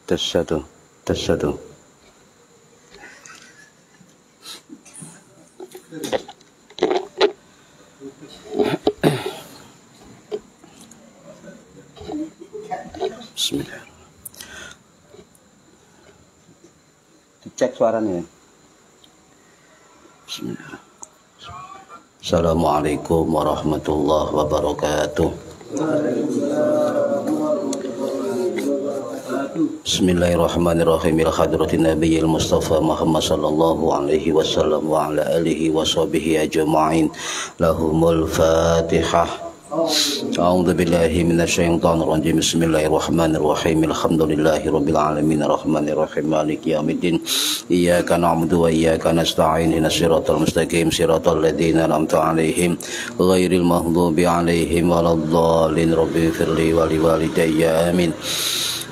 tes satu. Bismillah. Dicek suaranya. Bismillah. Assalamualaikum warahmatullahi wabarakatuh. Bismillahirrahmanirrahim. Ila hadratin nabiyil mustafa Muhammad sallallahu alaihi wasallam wa ala alihi wa sahbihi ajma'in. Lahumul Fatihah. A'udzu billahi minasyaitonir rajim. Bismillahirrahmanirrahim. Alhamdulillahi rabbil alamin arrahmanir rahim maliki yaumiddin. Iyyaka na'budu wa iyyaka nasta'in. Ihdinas siratal mustaqim siratal ladzina an'amta 'alaihim ghairil maghdubi 'alaihim waladdallin. Rabbighfirli wa liwalidayya amin.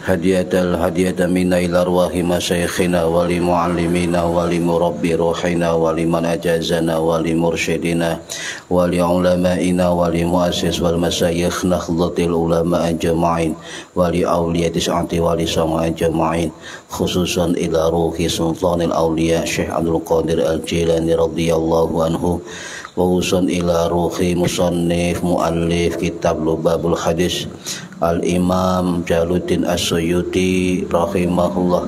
Hadiyatan minna ila arwahi masyayikhina wa li muallimina wa li murabbi ruhina wa li man ajazana wa li mursyidina wa li ulama'ina wa li muassis wal masyayikh nakhdhatil ulama ajma'in wa li awliyati sa'ati wa li sama ajma'in, khususan ila ruhi sultanil awliya Syekh Abdul Qadir Al-Jilani radhiyallahu anhu, wa usun ila ruhi musannif muallif kitab Lubabul Hadis Al-Imam Jaluddin As-Suyuti rahimahullah,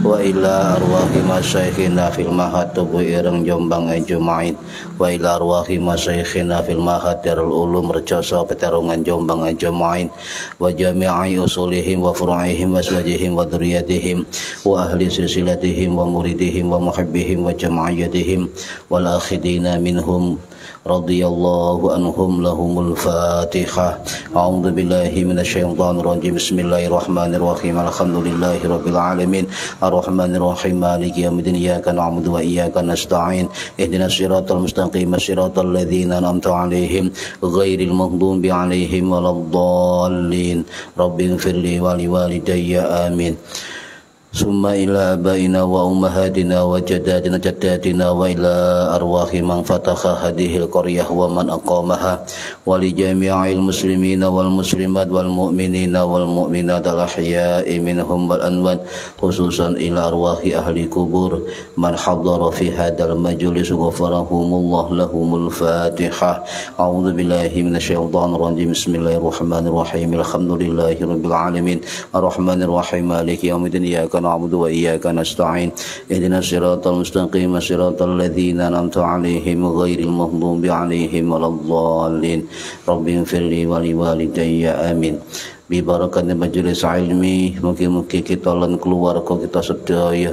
wa ila arwahi masyayikhina fil mahad tubuh ireng Jombang ajma'in, wa ila arwahi masyayikhina fil mahad Darul Ulum Rejoso Petarungan Jombang ajma'in, wa jami'i usulihim wa furu'ihim wa aswajihim wa dzurriyyatihim wa ahli silsilatihim wa muridihim wa muhibbihim wa jama'iyatihim wal akhidina minhum radhiyallahu anhum. Lahumul Fatihah. A'udzu billahi minasyaitonir rajim. Bismillahirrahmanirrahim. Alhamdulillahi rabbil alamin arrahmanir rahim maliki yaumiddin. Iyyaka na'budu wa iyyaka nasta'in. Ihdinas siratal mustaqim siratal ladzina an'amta 'alaihim ghairil maghdubi 'alaihim waladdallin. Rabbighfirli wa liwalidayya amin. Summa ila abaina wa ummahatina wa jaddatina jaddatina wa ila arwahi man fataha hadhil qaryah wa man aqamaha wa li jami'il muslimina wal muslimat wal mu'minina wal mu'minat al ahya'i minhum wal anwat, khususan ila arwahi ahli kubur man hadara fi hadzal majlis ghafarahumullah. Lahumul Fatihah. A'udzu billahi minasyaitonir rajim. Bismillahirrahmanirrahim. Alhamdulillahi rabbil alamin arrahmanir rahim maliki yaumiddin. Iyyaka na'budu wa iyyaka nasta'in. Ihdinas siratal mustaqim siratal ladzina an'amta 'alaihim ghairil maghdubi 'alaihim waladdallin. Rabbighfirli wa liwalidayya amin. Bi barakatil majelis ilmi, mugi-mugi kita lan keluarga kita sedaya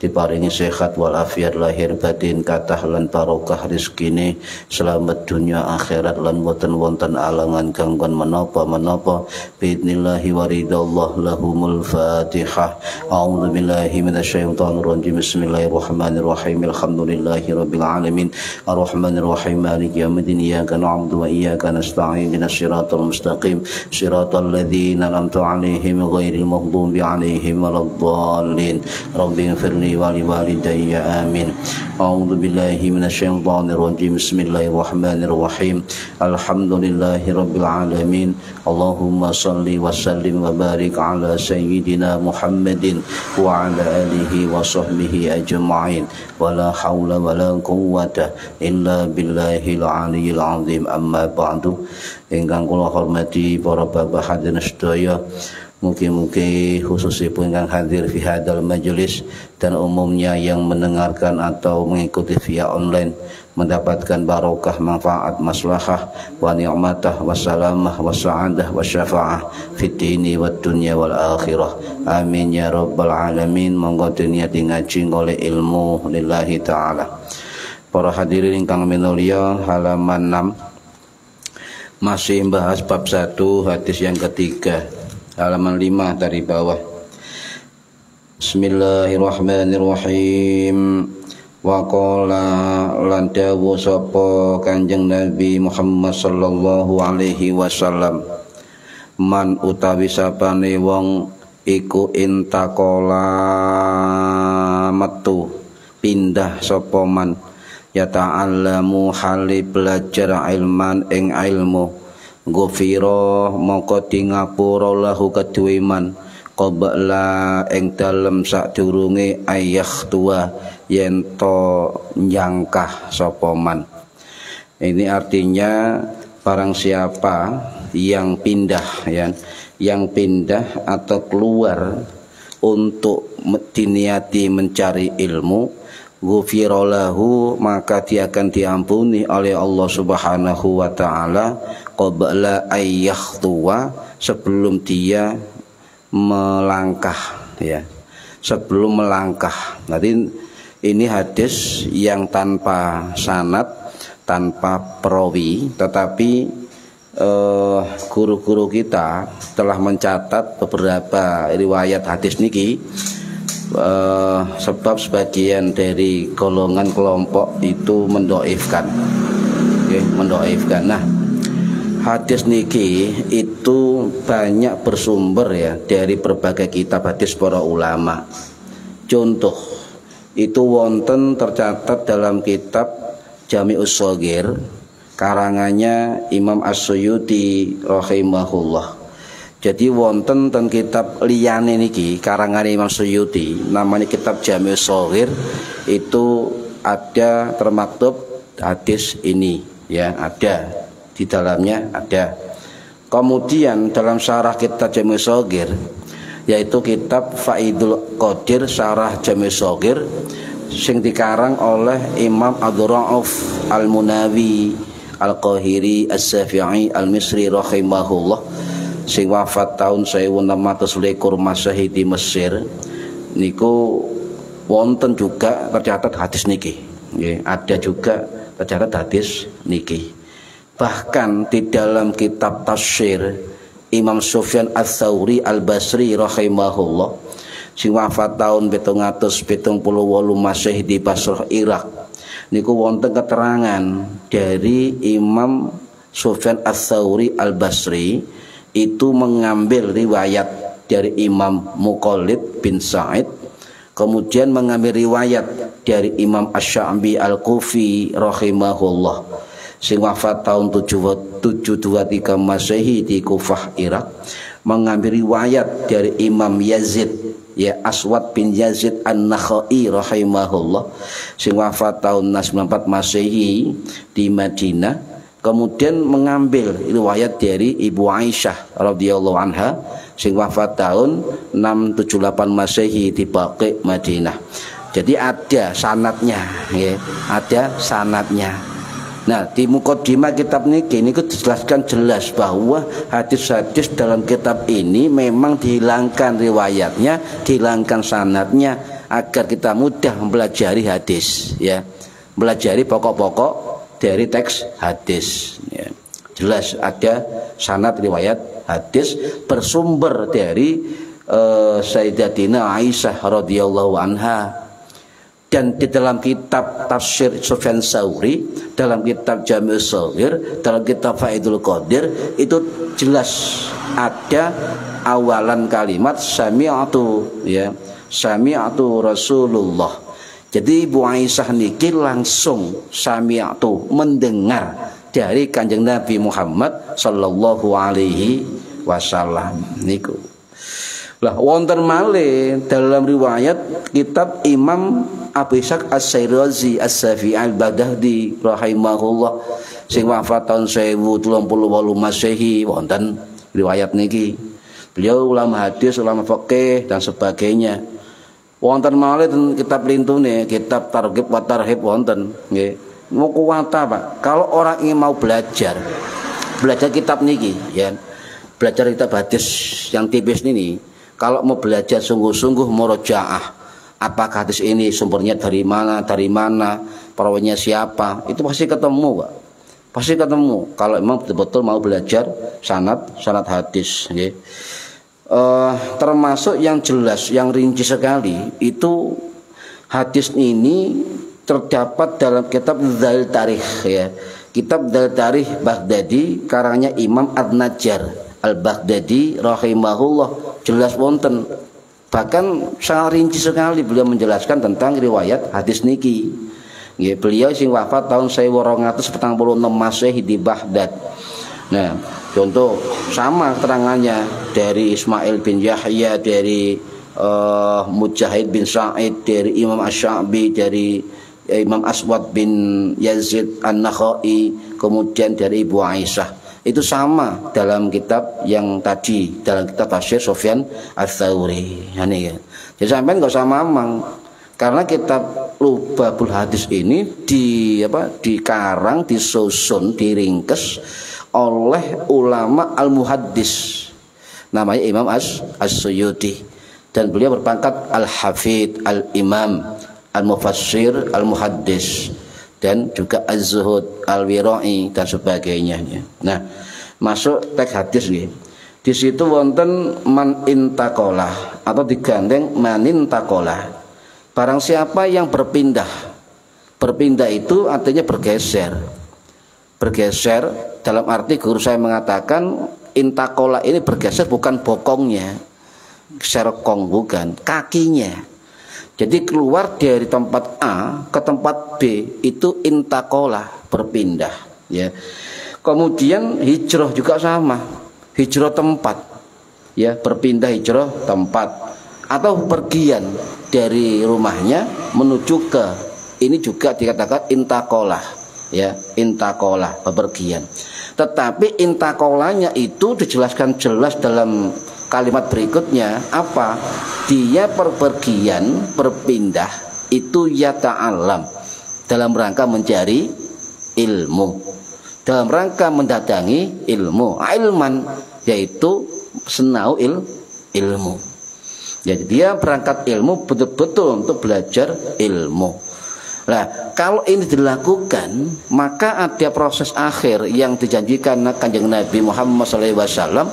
diparingi sehat walafiat lahir batin, kathah lan barokah rezekine, selamat dunia akhirat lan boten wonten alangan gangguan menapa-menapa biidznillah wa ridallah. Lahumul Fatihah. A'udzu billahi minasyaitonir rajim. Bismillahirrahmanirrahim. Alhamdulillahi rabbil alamin arrahmanir rahim maliki yaumiddin. Iyyaka na'budu wa iyyaka nasta'in. Ihdinas siratal mustaqim siratal ladzina an'amta 'alaihim ghairil maghdubi 'alaihim waladdallin. Rabbighfirli wa liwalidayya amin. A'udzu billahi minasyaitonir rajim. Bismillahirrahmanirrahim. Alhamdulillahi rabbil alamin. Allahumma shalli wa sallim wa barik ala sayyidina Muhammadin wa ala alihi wa sahbihi ajma'in. Wala haula wala quwwata illa billahil aliyyil azim. Amma ba'du. Ingkang kula hormati para bapak hadirin sedaya, Mugi-mugi khususipun kang hadir fi hadal majelis dan umumnya yang mendengarkan atau mengikuti via online mendapatkan barokah, manfaat, maslahah wa ni'matah wa salamah wa sa'adah wa syafa'ah fid dini wad dunya wal akhirah. Amin ya rabbal alamin. Monggo niati ngaji oleh ilmu lillahi taala. Para hadirin ingkang minulya, halaman 6 masih membahas bab 1 hadis yang ketiga, halaman 5 dari bawah. Bismillahirrahmanirrahim. Wa qala lan dawu sapa Kanjeng Nabi Muhammad sallallahu alaihi wasallam, man utawi sapane wong iku intakola metu pindah sapa man ya ta'allamu hali belajar ilman ing ilmu ghufira mongko di ngapura lahu kedue man qabla ing dalem sadurunge ayah tua yen to nyangkah sapa man. Ini artinya barang siapa yang pindah ya, yang pindah atau keluar untuk diniati mencari ilmu, ghufira lahu maka dia akan diampuni oleh Allah Subhanahu wa taala qabla ayah tua sebelum dia melangkah ya, sebelum melangkah. Nanti ini hadis yang tanpa sanad, tanpa perawi, tetapi guru-guru kita telah mencatat beberapa riwayat hadis niki, sebab sebagian dari golongan kelompok itu mendoifkan, mendoifkan. Nah, hadis niki itu banyak bersumber ya dari berbagai kitab hadis para ulama. Contoh itu wonten tercatat dalam kitab Jami'us Shaghir karangannya Imam As-Suyuti rahimahullah. Jadi wonten ten kitab liyane niki karangan Imam Suyuti namanya kitab Jami'us Shaghir itu ada termaktub hadis ini ya, ada di dalamnya ada. Kemudian dalam syarah kitab Jami'us Shaghir yaitu kitab Faidul Qadir syarah Jami'us Shaghir sing dikarang oleh Imam Abdul Rauf Al-Munawi Al-Qahiri As-Syafi'i Al-Misri rahimahullah sing wafat tahun 1600 Masehi di Mesir. Niku wonten juga tercatat hadis niki. Ada juga tercatat hadis niki. Bahkan di dalam kitab tafsir Imam Sufyan Ats-Tsauri Al-Basri rahimahullah sing wafat tahun 778 Masehi di Basrah Irak. Niku wonten keterangan dari Imam Sufyan Ats-Tsauri Al-Basri itu mengambil riwayat dari Imam Muqallid bin Sa'id, kemudian mengambil riwayat dari Imam Asy-Sya'bi Al-Kufi rahimahullah sing wafat tahun 723 Masehi di Kufah Irak, mengambil riwayat dari Imam Yazid ya Aswad bin Yazid An-Nakhai rahimahullah sing wafat tahun 94 Masehi di Madinah, kemudian mengambil riwayat dari Ibu Aisyah radhiyallahu anha sing wafat tahun 678 Masehi di Baqi Madinah. Jadi ada sanadnya ya, ada sanadnya. Nah, di mukadimah kitab niki dijelaskan jelas bahwa hadis-hadis dalam kitab ini memang dihilangkan riwayatnya, dihilangkan sanadnya agar kita mudah mempelajari hadis ya, pelajari pokok-pokok dari teks hadis ya. Jelas ada sanad riwayat hadis bersumber dari Sayyidatina Aisyah radhiyallahu anha. Dan di dalam kitab tafsir Sufyan Tsauri, dalam kitab Jami'us Shaghir, dalam kitab Faidul Qadir itu jelas ada awalan kalimat sami'atu ya, sami'atu Rasulullah. Jadi Ibu Aisyah niki langsung sami'atu mendengar dari Kanjeng Nabi Muhammad sallallahu alaihi wasallam niku. Lah wonten malih dalam riwayat kitab Imam Abu Ishaq As-Syairazi As-Syafi'i Al-Baghdadi rahimahullah sing wafat tahun 1038 Masehi, wonten riwayat niki. Beliau ulama hadis, ulama fikih dan sebagainya. Wonten malih kitab lintune, kitab Targhib wa Tarhib wonten nggih. Mau kuwata, Pak. Kalau orang ingin mau belajar kitab niki ya. Belajar kitab hadis yang tipis ini, kalau mau belajar sungguh-sungguh murojaah, apakah hadis ini sumbernya dari mana, perawinya siapa, itu pasti ketemu, Pak. Pasti ketemu kalau memang betul-betul mau belajar sanad hadis ya. Termasuk yang jelas, yang rinci sekali itu hadis ini terdapat dalam kitab Dalail Tarikh ya. Kitab Dalail Tarikh Baghdadi karangannya Imam Ad-Najjar Al-Baghdadi rahimahullah, jelas wonten. Bahkan sangat rinci sekali beliau menjelaskan tentang riwayat hadis niki. Ya, beliau sing wafat tahun 1246 Masehi di Baghdad. Nah, contoh sama keterangannya dari Ismail bin Yahya, dari Mujahid bin Sa'id, dari Imam Asy-Sya'bi, dari Imam Aswad bin Yazid An-Nakhai, kemudian dari Ibu Aisyah. Itu sama dalam kitab yang tadi, dalam kitab Tafsir Sufyan Ats-Tsauri. Ya. Jadi sampean enggak usah mamang. Karena kitab Lubabul Hadis ini dikarang, disusun, diringkes oleh ulama al-muhaddis. Namanya Imam As-Suyuti, dan beliau berpangkat Al-Hafidh, Al-Imam, Al-Mufassir, Al-Muhaddis, dan juga Az-Zuhud, Al-Wira'i dan sebagainya. Nah, masuk teks hadis nggih. Di situ wonten man intaqalah atau digandeng manin taqalah. Barang siapa yang berpindah. Berpindah itu artinya bergeser. Bergeser dalam arti guru saya mengatakan intaqalah ini bergeser bukan bokongnya, serkong bukan, kakinya. Jadi keluar dari tempat A ke tempat B itu intaqalah, berpindah ya. Kemudian hijrah juga sama, hijrah tempat ya, berpindah hijrah tempat atau pergian dari rumahnya menuju ke, ini juga dikatakan intaqalah ya, intaqalah, bepergian. Tetapi intaqalahnya itu dijelaskan jelas dalam kalimat berikutnya apa? Dia berpergian, berpindah itu yata'alam, dalam rangka mencari ilmu, dalam rangka mendatangi ilmu, ilman, yaitu senau ilmu. Jadi dia berangkat ilmu betul-betul untuk belajar ilmu. Nah, kalau ini dilakukan, maka ada proses akhir yang dijanjikan Kanjeng Nabi Muhammad SAW.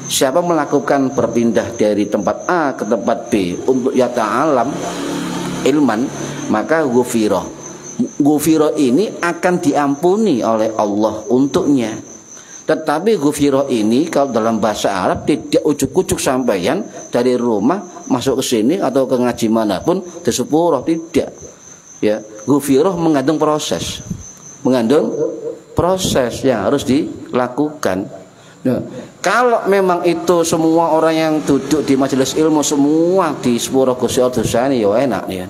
Siapa melakukan berpindah dari tempat A ke tempat B untuk yata'alam ilman, maka ghufira. Ghufira ini akan diampuni oleh Allah untuknya. Tetapi ghufira ini kalau dalam bahasa Arab tidak ujuk-ujuk sampaian dari rumah masuk ke sini atau ke ngaji manapun di sepuro, tidak. Ya, ghufira mengandung proses. Mengandung proses yang harus dilakukan. Nah, kalau memang itu semua orang yang duduk di majelis ilmu semua di sepuro Gusti Allah dosane ya enak ya.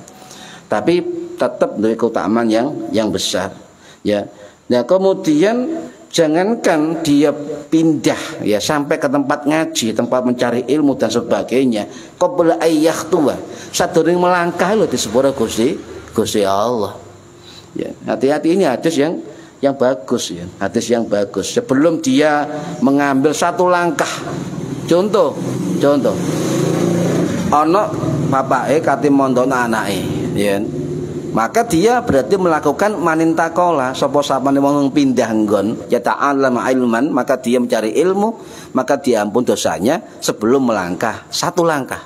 Tapi tetap dari keutamaan yang besar ya. Nah, kemudian jangankan dia pindah ya sampai ke tempat ngaji, tempat mencari ilmu dan sebagainya, qabla ayyahtuwa, sadurunge melangkah lho di sepuro Gusti Allah. Ya, hati-hati, ini hadis yang bagus ya, hadis yang bagus. Sebelum dia mengambil satu langkah, contoh ono bapake kate mondokno anake ya, maka dia berarti melakukan manintaqalah. Sapa sapane wong pindah nggon ya ta'allama ilman, maka dia mencari ilmu, maka diampun dosanya sebelum melangkah satu langkah.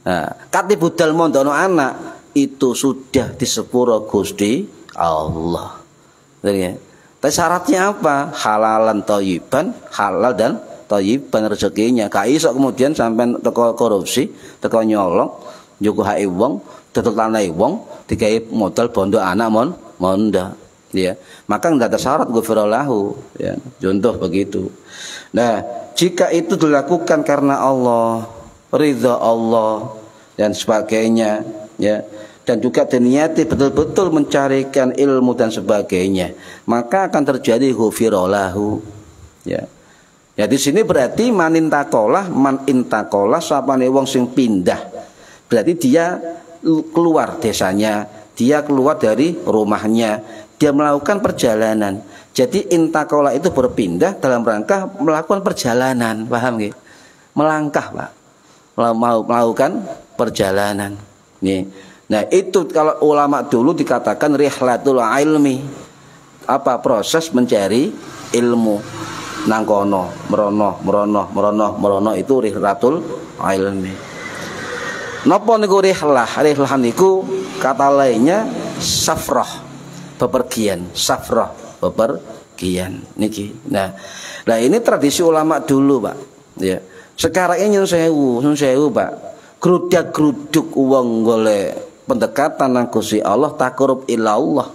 Nah, kate budal mondokno anak itu sudah di sepuro Gusti Allah. Tapi syaratnya apa? Halalan thayyiban, halal dan thayyiban rezekinya. Ka iso kemudian sampean teko korupsi, teko nyolong, njugo hake wong, tutuk tanahe wong, digawe modal bondo anak monda. Ya. Maka ndak ada syarat ghufira lahu, ya. Contoh begitu. Nah, jika itu dilakukan karena Allah, ridha Allah dan sebagainya, ya, dan juga diniati betul-betul mencarikan ilmu dan sebagainya, maka akan terjadi ghufira lahu ya. Ya di sini berarti man intakolah sapane wong sing pindah. Berarti dia keluar desanya, dia keluar dari rumahnya, dia melakukan perjalanan. Jadi intakolah itu berpindah dalam rangka melakukan perjalanan, paham nggih? Melangkah, Pak. Melakukan perjalanan. Nih. Nah, itu kalau ulama dulu dikatakan rihlatul ilmi. Apa? Proses mencari ilmu. Nangkono, merono itu rihlatul ilmi. Napa niku rihlah? Rihlah niku kata lainnya safrah, bepergian, safrah, bepergian niki. Nah, ini tradisi ulama dulu, Pak. Ya. Sekarang ini nyun sewu, Pak. Grudak-gruduk wong golek pendekatan nang Gusti Allah, takarub ila Allah.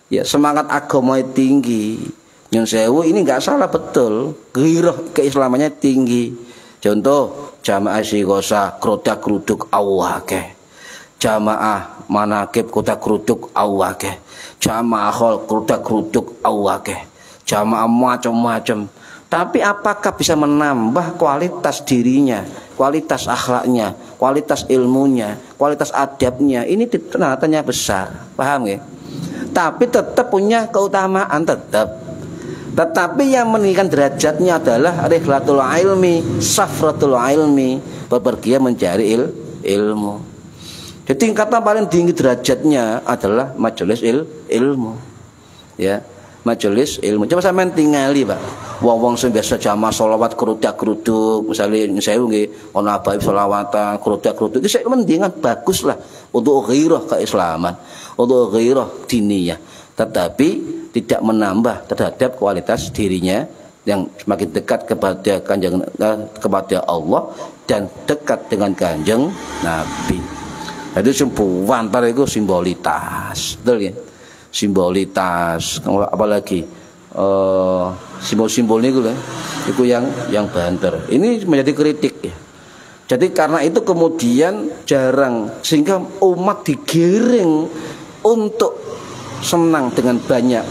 Ya, semangat agama tinggi. Nyun sewu ini nggak salah, betul. Ghirah keislamannya tinggi. Contoh jamaah istighosah grudak-gruduk awake. Jamaah manakib grudak-gruduk awake. Jamaah khol grudak-gruduk awake. Jamaah macam-macam. Tapi apakah bisa menambah kualitas dirinya, kualitas akhlaknya, kualitas ilmunya, kualitas adabnya? Ini tanya besar, paham ya? Tapi tetap punya keutamaan tetap. Tetapi yang meninggikan derajatnya adalah rihlatul ilmi, safratul ilmi, bepergian mencari ilmu. Jadi tingkatan paling tinggi derajatnya adalah majelis ilmu. Ya, majelis ilmu. Coba sampean tingali, Pak. Wong-wong sing biasa jamaah sholawat kerudak-keruduk, misalnya saya nggih ana abaib sholawatan kerudak-keruduk, iki sik mendingan bagus lah untuk ghirah keislaman, untuk ghirah diniyah. Tetapi tidak menambah terhadap kualitas dirinya yang semakin dekat kepada Allah dan dekat dengan Kanjeng Nabi. Itu sempuantar itu simbolitas, betul ya? Simbolitas, apalagi simbol-simbol itu lah, itu yang banter. Ini menjadi kritik ya. Jadi karena itu kemudian jarang, sehingga umat digiring untuk senang dengan banyak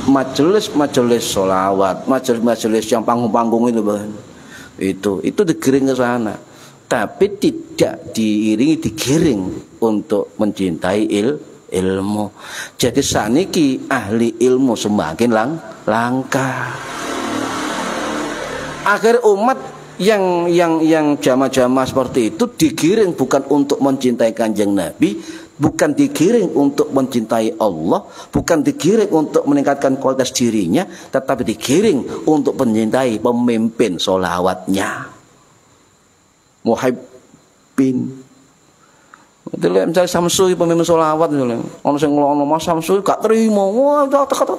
majelis-majelis sholawat, majelis-majelis yang panggung-panggung itu, Bang. Itu digiring ke sana. Tapi tidak digiring untuk mencintai ilmu. Jadi saniki ahli ilmu semakin langka. Akhir umat yang jamaah-jamaah seperti itu digiring bukan untuk mencintai Kanjeng Nabi, bukan digiring untuk mencintai Allah, bukan digiring untuk meningkatkan kualitas dirinya, tetapi digiring untuk mencintai pemimpin sholawatnya. Muhibbin. Itu misalnya Samsu pemimpin sholawat, misalnya orang yang ngelono Mas Samsu gak terima, wah kata.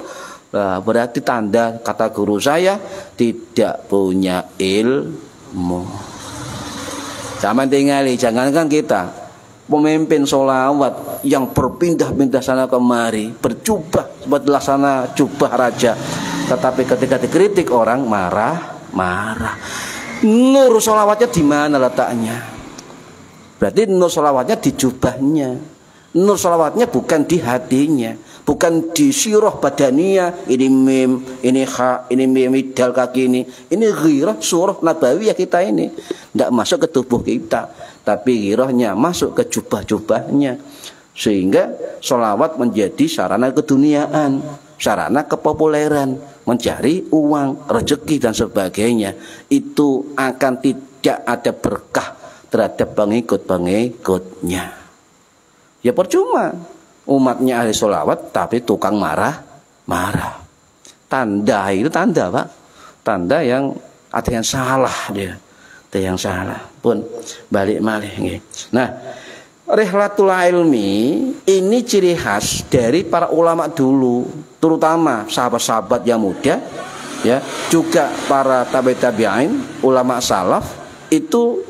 Nah, berarti tanda kata guru saya tidak punya ilmu. Jangan tinggali, jangankan kita pemimpin sholawat yang berpindah-pindah sana kemari, berjubah seperti laksana jubah raja, tetapi ketika dikritik orang marah. Nur sholawatnya di mana letaknya? Berarti nur sholawatnya di jubahnya. Nur sholawatnya bukan di hatinya, bukan di sirah badaniyah. Ini mim, ini kha, ini mim, dal kaki ini ghirah surah nabawiyah kita ini. Tidak masuk ke tubuh kita, tapi ghirahnya masuk ke jubah-jubahnya. Sehingga sholawat menjadi sarana keduniaan, sarana kepopuleran, mencari uang, rezeki dan sebagainya. Itu akan tidak ada berkah terhadap pengikut-pengikutnya. Ya percuma umatnya ahli sholawat tapi tukang marah. Tanda itu tanda, Pak. Tanda yang ada yang salah dia. Ada yang salah. Pun balik malih nggih. Nah, rihlatul ilmi ini ciri khas dari para ulama dulu, terutama sahabat-sahabat yang muda, ya, juga para tabi'in, ulama salaf itu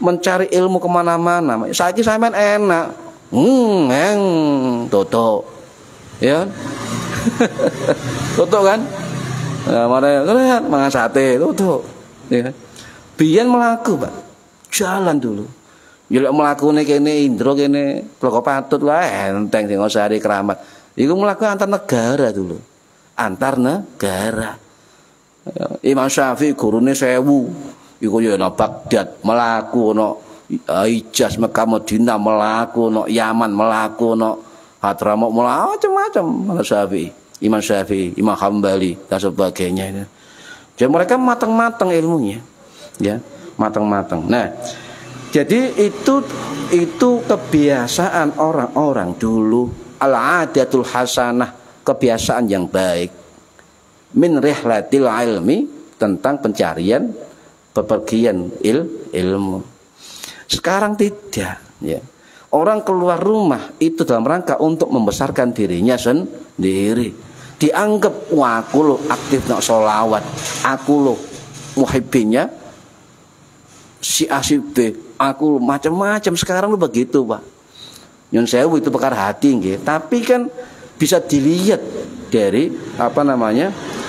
mencari ilmu kemana-mana. Saiki sampean enak, toto, ya, toto kan, mana lihat mangan sate, toto, ya, biyen melaku, Pak, jalan dulu. Yulek mlakune kene Indro kene Bloko Patut lah enteng sing Singosari Keramat. Iku mlaku antar negara dulu. Antar negara. Imam Syafi'i gurune 1000. Iku ya ana Baghdad melaku, ana Hijaz Mekah Madinah melaku, ana Yaman melaku, ana Hadramaut macam-macam. Imam Syafi'i, Imam Hambali dan sebagainya. Jadi mereka matang-matang ilmunya, ya, matang-matang. Nah, jadi itu kebiasaan orang-orang dulu, al-adatul hasanah, kebiasaan yang baik. Min rihlatil ilmi, tentang pencarian bepergian ilmu. Sekarang tidak, ya. Orang keluar rumah itu dalam rangka untuk membesarkan dirinya sendiri. Dianggap, wah aku lo aktif nak sholawat, aku lo muhibbinnya si A si B, aku lo macam-macam. Sekarang lo begitu, Pak. Nyun sewu itu perkara hati, nggih. Tapi kan bisa dilihat dari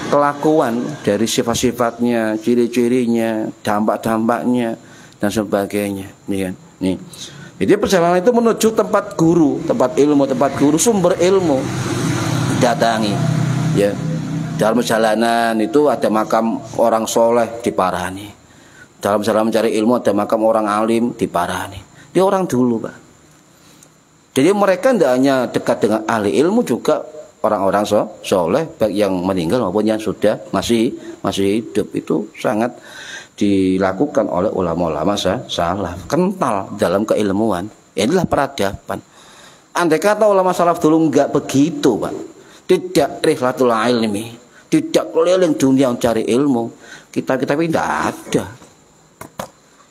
kelakuan, dari sifat-sifatnya, ciri-cirinya, dampak-dampaknya dan sebagainya. Nih kan. Nih. Jadi perjalanan itu menuju tempat guru, tempat ilmu, tempat guru, sumber ilmu. Datangi, ya. Dalam perjalanan itu ada makam orang soleh diparani. Dalam perjalanan mencari ilmu ada makam orang alim diparani. Dia orang dulu, Pak. Jadi mereka tidak hanya dekat dengan ahli ilmu, juga orang-orang soleh, baik yang meninggal maupun yang sudah masih hidup. Itu sangat dilakukan oleh ulama-ulama salaf, kental dalam keilmuan. Inilah peradaban. Andai kata ulama salaf dulu enggak begitu, Pak, tidak rihlatul ilmi, tidak keliling dunia mencari ilmu, kita ini tidak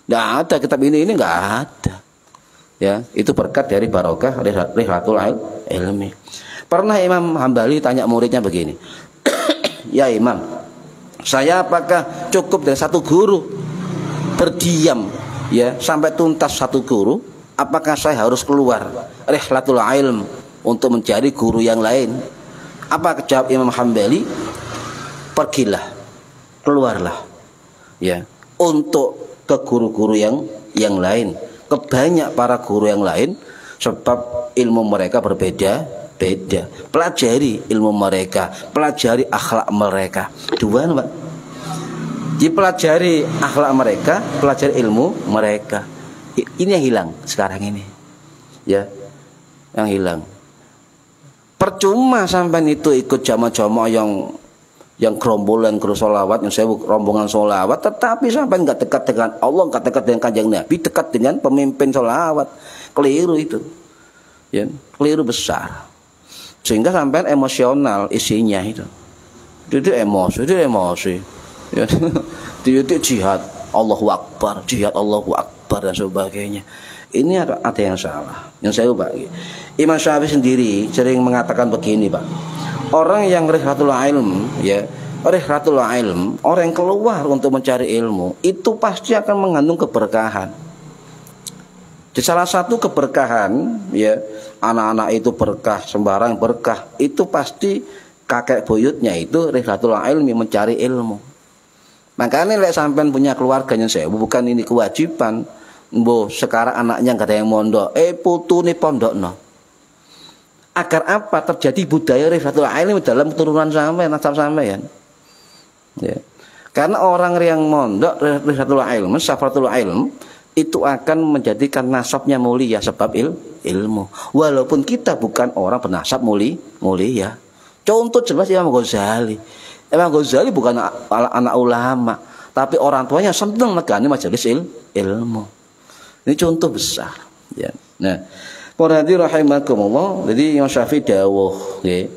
ada kitab ini enggak ada. Ya, itu berkat dari barokah rihlatul ilmi. Pernah Imam Hambali tanya muridnya begini, ya Imam, saya apakah cukup dengan satu guru berdiam, ya, sampai tuntas satu guru? Apakah saya harus keluar rihlatul ilm untuk mencari guru yang lain? Apa jawab Imam Hambali? Pergilah, keluarlah, ya, untuk ke guru-guru yang lain, ke banyak para guru yang lain, sebab ilmu mereka berbeda. Pelajari ilmu mereka, pelajari akhlak mereka. Dua, Pak. Dipelajari akhlak mereka, pelajari ilmu mereka. Ini yang hilang sekarang ini, ya, yang hilang. Percuma sampai itu ikut jamaah-jamaah yang gerombolan guru sholawat, yang saya rombongan sholawat, tetapi sampai nggak dekat dengan Allah, nggak dekat dengan kanjeng Nabi, dekat dengan pemimpin sholawat. Keliru itu, ya, keliru besar. Sehingga sampai emosional isinya itu emosi, ya. Itu jihad Allahu Akbar, dan sebagainya. Ini ada yang salah. Yang saya ubah. Imam Syafi'i sendiri sering mengatakan begini, Pak. Orang yang rihlatul ilm, ya, rihlatul ilm, orang yang keluar untuk mencari ilmu, itu pasti akan mengandung keberkahan. Di salah satu keberkahan, ya, anak-anak itu berkah, sembarang berkah, itu pasti kakek buyutnya itu rihlatul ilmi, mencari ilmu. Makanya lek sampean punya keluarga yang sewu, bukan ini kewajiban. Mbok sekarang anaknya nggak ada yang mondok, putune pondokno. Agar apa? Terjadi budaya rihlatul ilmi dalam keturunan sampean, nasab sampean. Ya. Karena orang yang mondok rihlatul ilmi, safaratul ilm, itu akan menjadikan nasabnya mulia sebab ilmu. Walaupun kita bukan orang bernasab mulia. Contoh jelas Imam Ghazali. Imam Ghazali bukan anak ulama, tapi orang tuanya senang negani majelis ilmu. Ini contoh besar, ya. Nah, para hadirin rahimakumullah, jadi Imam Syafi'i dawuh, ya,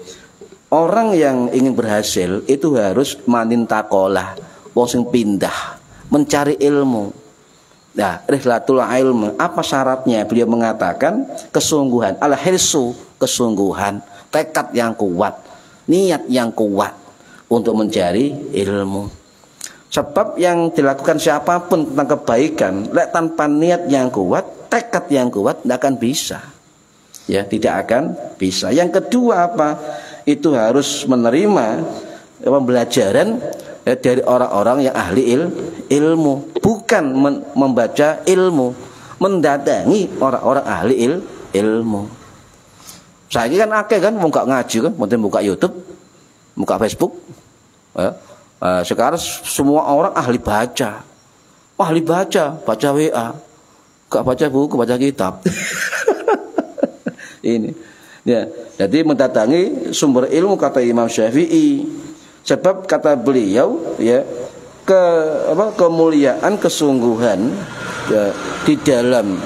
orang yang ingin berhasil itu harus manintakolah, wong sing pindah, mencari ilmu. Nah, rihlatul ilm, apa syaratnya? Beliau mengatakan kesungguhan, al-hirsu, kesungguhan, tekad yang kuat, niat yang kuat untuk mencari ilmu. Sebab yang dilakukan siapapun tentang kebaikan, tanpa niat yang kuat, tekad yang kuat, tidak akan bisa. Ya, tidak akan bisa. Yang kedua apa? Itu harus menerima pembelajaran dari orang-orang yang ahli ilmu, bukan membaca ilmu, mendatangi orang-orang ahli ilmu. Saya kan akeh kan buka ngaji kan, mungkin buka YouTube, buka Facebook, ya. Sekarang semua orang ahli baca. Ahli baca WA. Gak baca buku, baca kitab. Ini. Ya, jadi mendatangi sumber ilmu kata Imam Syafi'i. Sebab kata beliau ya, kemuliaan, kesungguhan ya, di dalam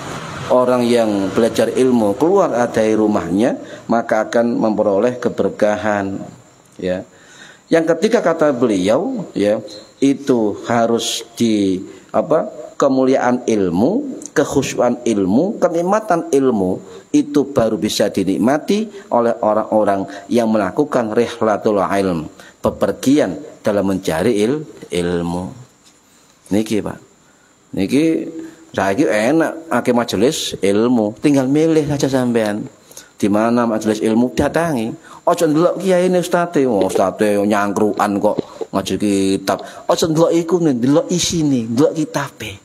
orang yang belajar ilmu keluar dari rumahnya maka akan memperoleh keberkahan ya. Yang ketiga kata beliau ya, itu harus di kemuliaan ilmu, kekhusyuan ilmu, kenikmatan ilmu itu baru bisa dinikmati oleh orang-orang yang melakukan rihlatul ilm, bepergian dalam mencari ilmu. Niki Pak, niki saiki enak akeh majelis ilmu, tinggal milih saja sampean di mana majelis ilmu datangi. Ojo ndelok kiai ne ustate, ustate nyangkruan kok ngaji kitab. Ojo ndelok iku, ndelok isine, ndelok kitabe.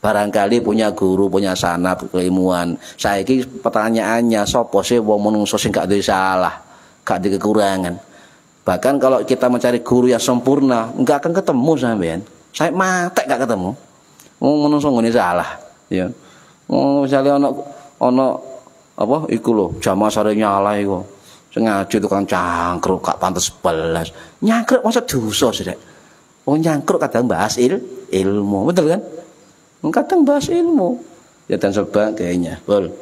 Barangkali punya guru, punya sanad keilmuan. Saiki pertanyaannya sapa sih wong menungso sing gak duwe salah, gak duwe kekurangan. Bahkan kalau kita mencari guru yang sempurna, enggak akan ketemu sampean. Saya matek gak ketemu. Wong menungso ngene salah, ya. Misalnya ono apa iku lho, jamaah sare nyala iku. Sing ngaji tukang cangkruk gak pantes belas. Nyangkruk masa dosa sih, Dek. Wong nyangkruk kadang bahas ilmu, betul kan? Kadang bahas ilmu. Ya dan sebagainya. Betul.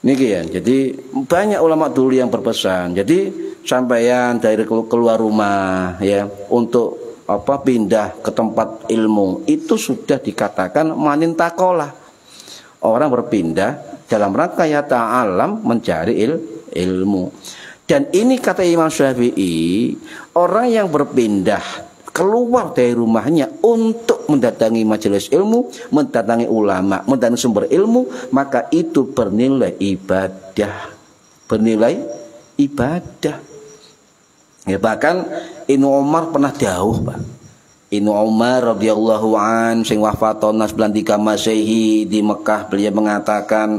Niki ya. Jadi banyak ulama dulu yang berpesan. Jadi sampaian dari keluar rumah ya untuk pindah ke tempat ilmu itu sudah dikatakan manin takolah. Orang berpindah dalam rangka ya ta'alam mencari ilmu. Dan ini kata Imam Syafi'i, orang yang berpindah keluar dari rumahnya untuk mendatangi majelis ilmu, mendatangi ulama, mendatangi sumber ilmu, maka itu bernilai ibadah. Bernilai ibadah. Ya, bahkan Ibnu Umar pernah dawuh, Pak. Ibnu Umar radhiyallahu an sing wafat tahun 93 Masehi di Mekah, beliau mengatakan,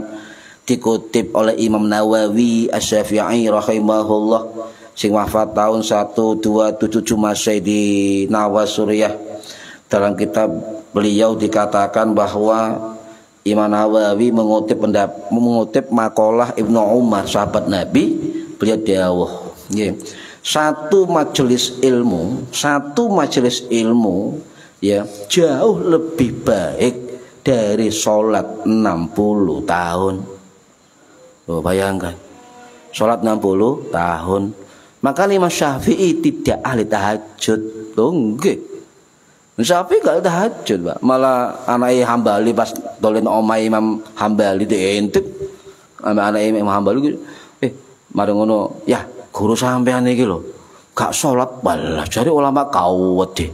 dikutip oleh Imam Nawawi Asy-Syafi'i rahimahullah sing wafat tahun 1277 Masehi di Nawas Suriah. Dalam kitab beliau dikatakan bahwa Imam Nawawi mengutip makalah Ibnu Umar sahabat Nabi, beliau dawuh, satu majelis ilmu ya jauh lebih baik dari sholat 60 tahun. Oh, bayangkan sholat 60 tahun. Maka Imam Syafi'i tidak ahli tahajud. Loh nggih. Syafi'i gak tahajud, Pak. Malah anake Hambali pas dolen omahe Imam Hambali diintip. Anake Imam Hambali mari ngono, ya guru sampean iki lho gak sholat balas. Jadi ulama kawet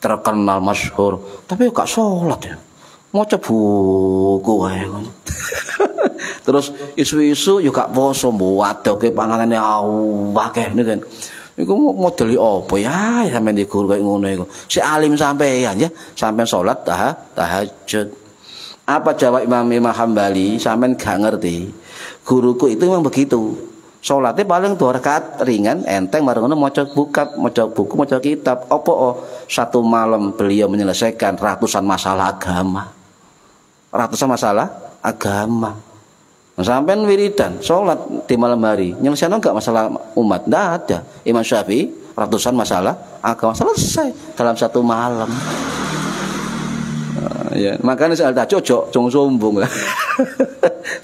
terkenal masyhur, tapi gak sholat ya. Maca buku wae ngono. Terus isu-isu yo gak poso mbuwadoke panganane akeh niku kan. Iku modeli apa ya sampean di guru kaya ngono iku. Si alim sampean ya, sampean salat tahajud. Apa jawab Imam Hambali? Sampean gak ngerti. Guruku itu memang begitu. Salatnya paling 2 rakaat ringan, enteng bareng ngono maca buku, maca kitab. Satu malam beliau menyelesaikan ratusan masalah agama. Sampai wiridan, sholat di malam hari, nyelesain enggak masalah umat? Tidak ada. Imam Syafi'i ratusan masalah agama selesai dalam satu malam. Ya, makanya saya tak cocok, jangan sombong.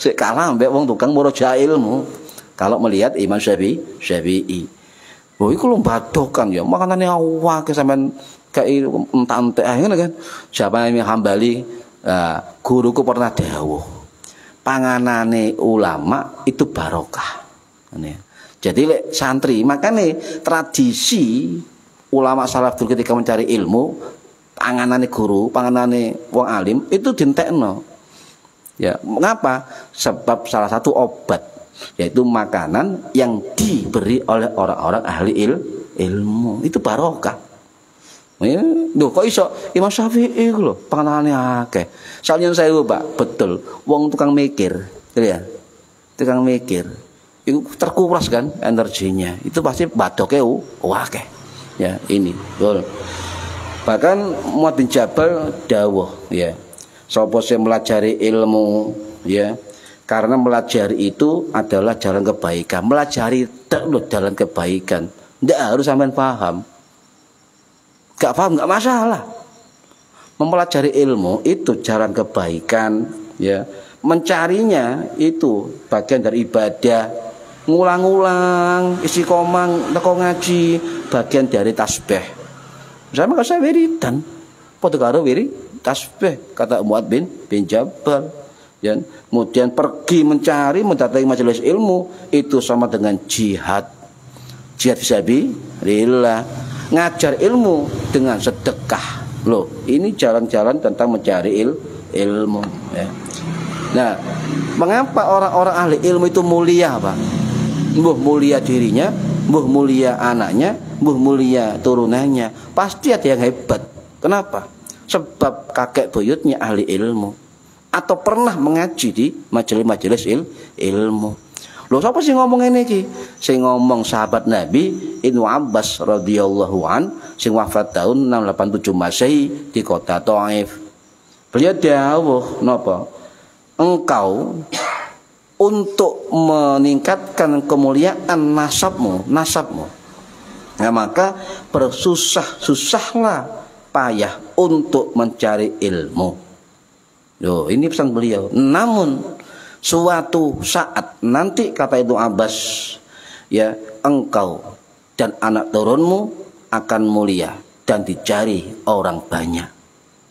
Saya kalah ambek wong tukang murojaah ilmu. Kalau melihat Imam Syafi'i, oh itu lombadokan ya, makanannya awak sampean kayak entek ngono kan. Siapa Imam Hambali, guruku pernah dawuh, panganane ulama itu barokah. Jadi santri, makanya tradisi ulama salaf dulu ketika mencari ilmu, panganane guru, panganane wong alim itu dintekno. Ya, mengapa? Sebab salah satu obat yaitu makanan yang diberi oleh orang-orang ahli ilmu itu barokah. Duh, kok iso Imam Syafi'i iku lho panganane akeh. Salyan sewu, Pak, betul. Wong tukang mikir, ya. Tukang mikir. Itu terkuras kan energinya. Itu pasti badoke akeh. Ya, ini. Betul. Bahkan Mu'adz bin Jabal dawuh ya. Sapa sing melajari ilmu ya. Karena melajari itu adalah jalan kebaikan. Melajari terus jalan kebaikan. Tidak harus sampean paham. Gak paham gak masalah. Mempelajari ilmu itu jalan kebaikan ya. Mencarinya itu bagian dari ibadah. Ngulang-ulang isi komang teko ngaji bagian dari tasbih. Sama kalau saya wiridan, foto karo wiri tasbih kata Mu'adz bin Jabal. Ya. Kemudian pergi mencari mendatangi majelis ilmu itu sama dengan jihad. Jihad fisabilillah. Ngajar ilmu dengan sedekah. Loh, ini jalan-jalan tentang mencari ilmu. Ya. Nah, mengapa orang-orang ahli ilmu itu mulia, Pak? Mbuh mulia dirinya, mbuh mulia anaknya, mbuh mulia turunannya. Pasti ada yang hebat. Kenapa? Sebab kakek buyutnya ahli ilmu atau pernah mengaji di majelis-majelis ilmu. Loh, siapa sih ngomong ini ki? Sing ngomong sahabat Nabi Ibnu Abbas radhiyallahu an, sing wafat tahun 687 Masehi di kota Thaif. Beliau dawuh napa? Engkau untuk meningkatkan kemuliaan nasabmu. Nah, maka bersusah-susahlah payah untuk mencari ilmu. Loh, ini pesan beliau. Namun suatu saat nanti kata Ibnu Abbas ya, engkau dan anak turunmu akan mulia dan dicari orang banyak.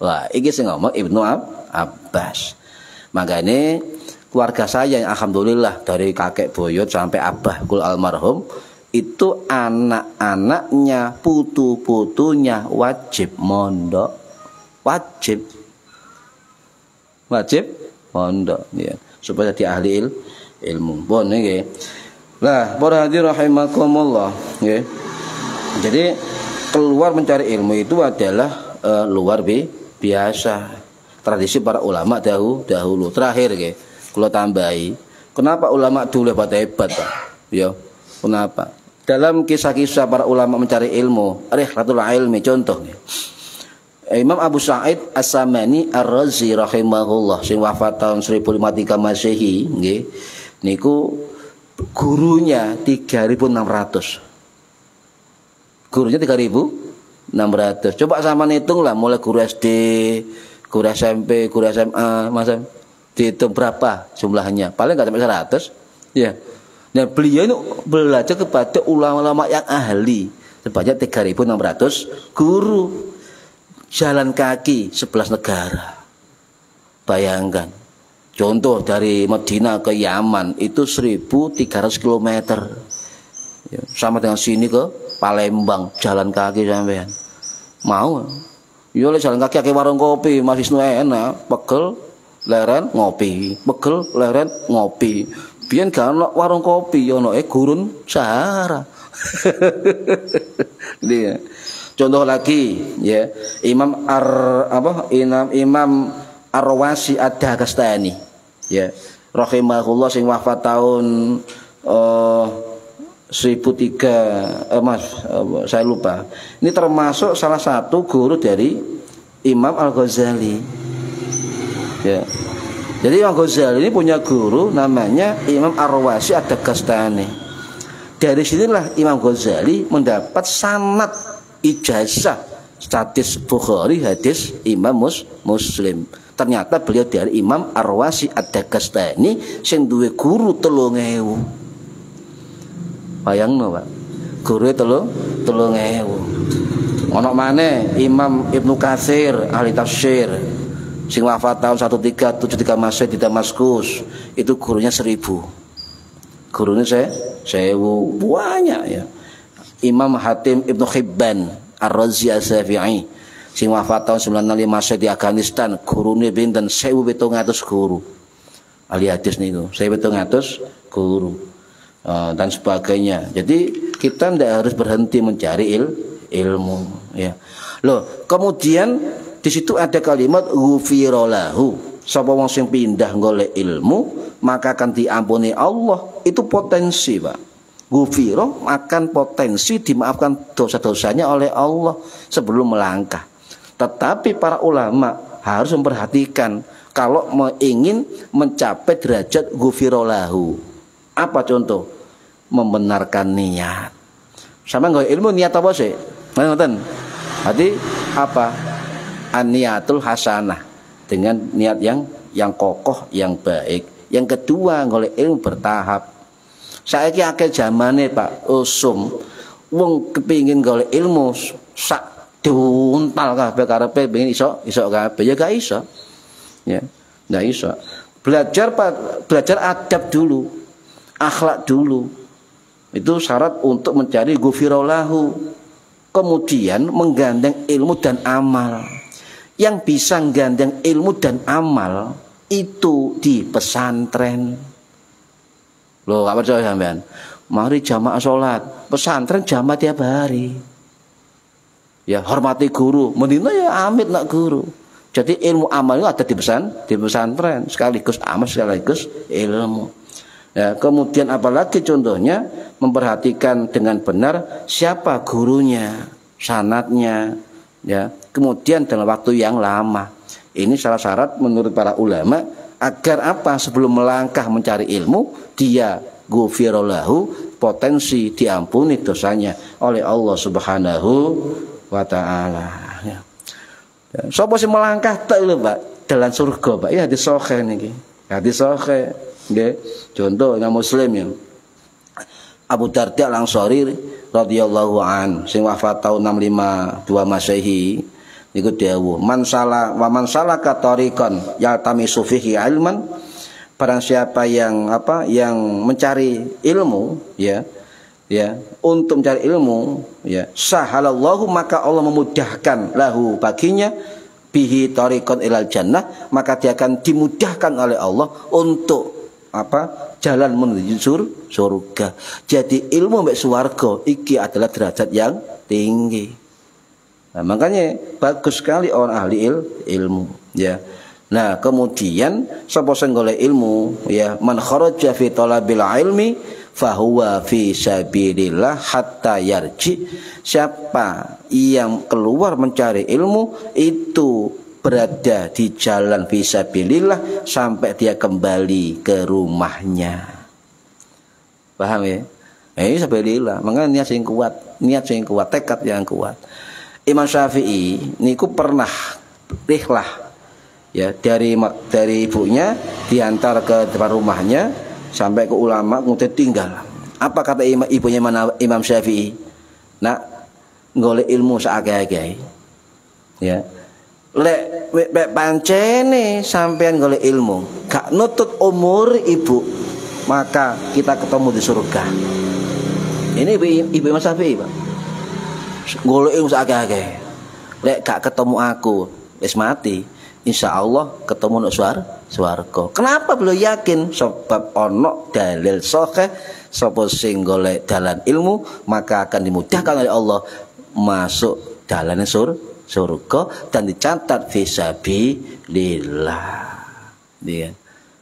Wah, ini sing ngomong Ibnu Abbas. Makanya keluarga saya yang alhamdulillah dari kakek buyut sampai abah kul almarhum itu anak-anaknya, putu-putunya wajib mondok, wajib mondok ya, supaya jadi ahli ilmu. Bon nggih. Lah, para hadirin rahimakumullah nggih. Jadi keluar mencari ilmu itu adalah luar biasa. Tradisi para ulama dahulu. Terakhir nggih, kula tambahi. Kenapa ulama dulu hebat-hebat, Pak? Ya, kenapa? Dalam kisah-kisah para ulama mencari ilmu, rihlatul ilmi contohnya. Imam Abu Sa'id As-Samani Ar-Razi rahimahullah sing wafat tahun 1053 Masehi nggih. Niku gurunya 3.600. Gurunya 3.600. Coba sama hitung lah, mulai guru SD, guru SMP, guru SMA, masa dihitung berapa jumlahnya? Paling nggak sampai 100. Ya. Nah, beliau itu belajar kepada ulama-ulama yang ahli sebanyak 3.600 guru. Jalan kaki 11 negara. Bayangkan. Contoh dari Madinah ke Yaman itu 1.300 km. Ya, sama dengan sini ke Palembang jalan kaki sampean. Mau? Yo le jalan kaki ke warung kopi masih enak, pegel leren ngopi, pegel leren ngopi. Biyen gak ono warung kopi ono gurun Sahara. Dia. Contoh lagi ya, Imam Ar-Rawasi Ad-Dagestani ya, rahimahullah sing wafat tahun 1003 saya lupa. Ini termasuk salah satu guru dari Imam Al-Ghazali. Ya. Jadi Imam Ghazali ini punya guru namanya Imam Ar-Rawasi Ad-Dagestani. Dari sinilah Imam Ghazali mendapat sanad ijazah hadis Bukhari, hadis Imam Muslim. Ternyata beliau dari Imam Ar-Rawasi Ad-Dagestani sing duwe guru 3.000. Bayangno, Pak. Guru 3.000. Ono maneh Imam Ibnu Katsir ahli tafsir sing wafat tahun 1373 Masehi di Damaskus. Itu gurunya 1.000. Gurunya 1.000 banyak ya. Imam Hatim Ibnu Hibban Ar-Razi As-Syafi'i sing wafat tahun 95 Masehi di Afghanistan, gurune pinten 1.700 guru. Ahli hadis niku 1.700 guru. Dan sebagainya. Jadi kita tidak harus berhenti mencari ilmu ya. Loh, kemudian di situ ada kalimat ghufiralahu. Sapa wong sing pindah golek ilmu, maka akan diampuni Allah. Itu potensi, Pak. Ghufiro akan potensi dimaafkan dosa-dosanya oleh Allah sebelum melangkah. Tetapi para ulama harus memperhatikan kalau ingin mencapai derajat ghufiro lahu. Apa contoh? Membenarkan niat. Sama nggak ilmu niat apa sih? Nonton. Berarti apa? An-niatul hasanah, dengan niat yang kokoh, yang baik. Yang kedua, golek ilmu bertahap. Saiki akeh zamane Pak usum wong kepingin golek ilmu sak diuntal kabeh karepe pengen iso kabeh ya gak iso. Ya, gak iso. Belajar adab dulu, akhlak dulu. Itu syarat untuk mencari ghufira lahu. Kemudian menggandeng ilmu dan amal. Yang bisa menggandeng ilmu dan amal itu di pesantren. Loh, apa percaya sampean? Mari jamaah sholat, pesantren jamaah tiap hari. Ya, hormati guru, mendina ya amit nak guru. Jadi ilmu amal itu ada di pesantren, sekaligus amal sekaligus ilmu. Ya, kemudian apalagi contohnya memperhatikan dengan benar siapa gurunya, sanadnya, ya. Kemudian dalam waktu yang lama. Ini salah syarat menurut para ulama agar apa? Sebelum melangkah mencari ilmu, dia ghufira lahu, potensi diampuni dosanya oleh Allah Subhanahu wa taala. Ya. Sapa sing melangkah tak lho, Pak, dalam surga, Pak. Ya hadis sahih niki. Hadis sahih. Nggih, contoh yang Muslim ya. Abu Darda Al-Ansari radhiyallahu an sing wafat tahun 652 Masehi niku dawuh man salaka tariqan yaltamisu fihi ilman, barang siapa yang mencari ilmu ya untuk mencari ilmu ya sahalallahu, maka Allah memudahkan lahu baginya bihi tariqan ilal jannah, maka dia akan dimudahkan oleh Allah untuk jalan menuju surga. Jadi ilmu mbek swarga iki adalah derajat yang tinggi. Nah, makanya bagus sekali orang ahli ilmu ya. Nah, kemudian sapa sing golek ilmu ya man kharaja fi talabil ilmi fahuwa fi sabilillah hatta yarji. Siapa yang keluar mencari ilmu itu berada di jalan fisabilillah sampai dia kembali ke rumahnya. Paham ya? Ini sabilillah. Makanya niat yang kuat, tekad yang kuat. Imam Syafi'i niku pernah rihlah ya dari ibunya diantar ke depan rumahnya sampai ke ulama kemudian tinggal. Apa kata ibunya Imam Syafi'i? Nak golek ilmu saakeh-akeh. Ya. Lek pancene sampean golek ilmu gak nutut umur ibu, maka kita ketemu di surga. Ini ibu Imam Syafi'i, Pak. Golek ilmu sakake. Lek gak ketemu aku wis mati, insyaallah ketemu nang swarga. Kenapa belum yakin? Sebab ono dalil sahih sapa sing golek dalan ilmu maka akan dimudahkan oleh Allah masuk dalan surga dan dicatat fisabilillah. Dia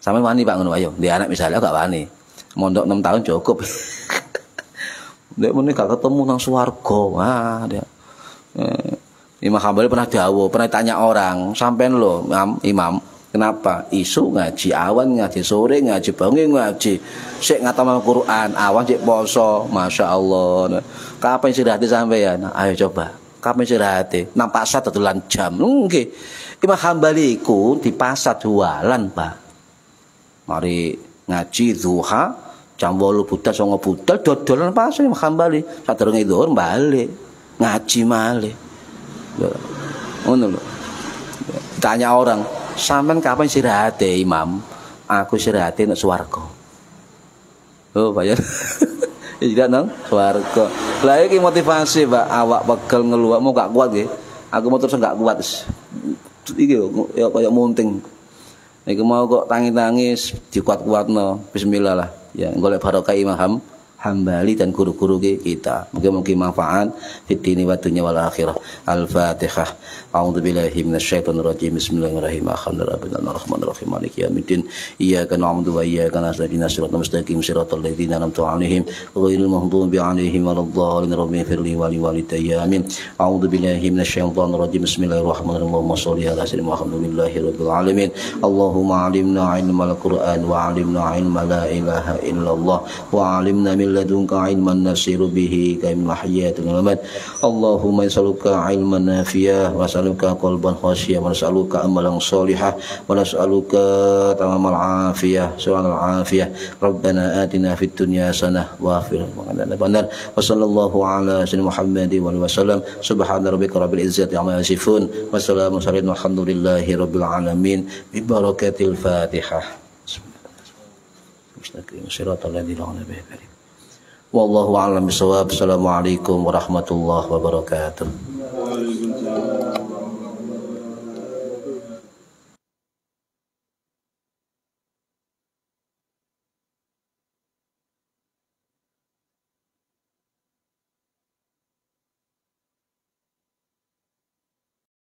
sampe wani Pak ngono ayo. Dia anak misalnya gak wani. Mondok 6 tahun cukup. Dia muni gak ketemu nang swarga. Wah, dia. Imam Hambali pernah dawuh, pernah tanya orang, sampean lho, Imam, kenapa isu ngaji awan, ngaji sore, ngaji bengi, ngaji sik ngatam Al-Qur'an, awan sik poso, masyaallah. Kapan istirahat sampean? Ayo coba. Kapan istirahat? Nang pasar dodolan jam. Nggih. Imam Hambali iku di pasar jualan, Pak. Mari ngaji duha jam 8 budal 9 budal dodolan pasar Imam Hambali. Sadurunge zuhur balik ngaji malih. Ngono lho. Tanya orang, "Sampean kapan istirahat, Imam?" "Aku istirahat nang swarga." Oh, bayar. Tidak nang swarga. Lah iki motivasi, Pak. Awak pegel ngeluh, mau gak kuat nggih. Aku mau terus gak kuat. Iki ya kaya munting. Iku mau kok tangi-tangi dikuat-kuatno. Bismillah lah. Ya golek barokah Imam Hambali dan guru-guru kita. Mungkin manfaat fid dini wa dunya wal akhirah. Al-Fatihah. A'udzubillahi minasyaitonir rajim. Bismillahirrahmanirrahim. Alhamdulillahirrahmanirrahim. Maliki yaumiddin. Iyyaka na'budu wa iyyaka nasta'in. Shiratal mustaqim. Shiratal ladzina an'amta 'alaihim ghairil maghdubi 'alaihim waladdallin. Rabbi firli wa li walidayya. Amin. A'udzubillahi minasyaitonir rajim. Bismillahirrahmanirrahim. Allahumma shalli ala sayyidina Muhammadin rabbil alamin. Allahumma 'allimna 'ilmal Qur'an wa 'allimna 'ilma la ilaha illallah wa 'allimna min ladunka 'ilman nasiru bihi kaimil hayatil mamat. Allahumma nas'aluka 'ilman nafi'ah wa nas'aluka qalban khashiyan wa nas'aluka amalan shalihan wa nas'aluka tamamal 'afiyah su'al 'afiyah. Rabbana atina fid dunya hasanah wa fil akhirati hasanah. Wa sallallahu ala sayyidina Muhammadin wa alihi wasallam. Subhana rabbika rabbil izzati amma yasifun wa salamun alhamdulillahi rabbil alamin bi barakatil Fatihah. Wallahu a'lam bishawab. Assalamualaikum warahmatullahi wabarakatuh.